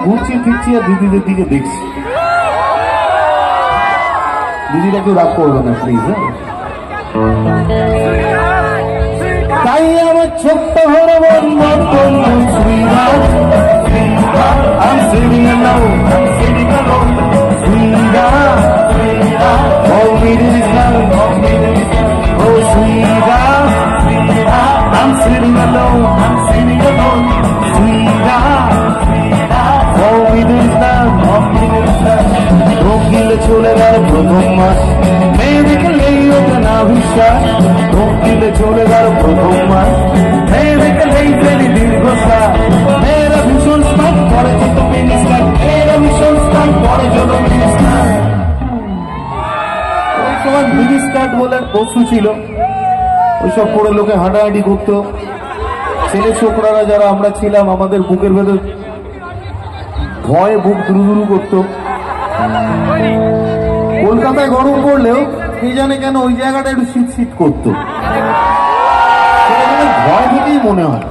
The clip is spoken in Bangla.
ঘুরছি ফিরছি আর দিদিদের দিকে দেখছি। দিদিরা কেউ রাগ করবে না প্লিজ। তাই আমার ছোট্ট হরে বন্ধন বন্ধু Shriram, I'm sitting alone, I'm sitting alone, Shriram, all we do is love, oh Shriram, I'm sitting alone, I'm sitting alone, Shriram, all we do is love, ঢোকিলে চলে গেল প্রথম মাস, মেয়ে দেখলেই ওটা না বিশ্বাস, ঢোকিলে চলে গেল প্রথম মাস, মেয়ে দেখলেই ফেলি দীর্ঘশ্বাস, মেয়েরা ভীষণ স্মার্ট করে যত মিনিস্টার, মেয়েরা ভীষণ স্মার্ট করে যত মিনিস্টার। ওই সময় মিনিস্টার বলে বস্তু ছিল, ওইসব পরে লোকে হাঁটাহাঁটি করতো। ছেলে ছোকরারা যারা আমরা ছিলাম, আমাদের বুকের ভেতর ভয়ে বুক দুরু দুরু করতো। কলকাতায় গরম পড়লেও কে জানে কেন ওই জায়গাটা একটু শীত শীত করতো, সেটা ভয় থেকেই মনে হয়।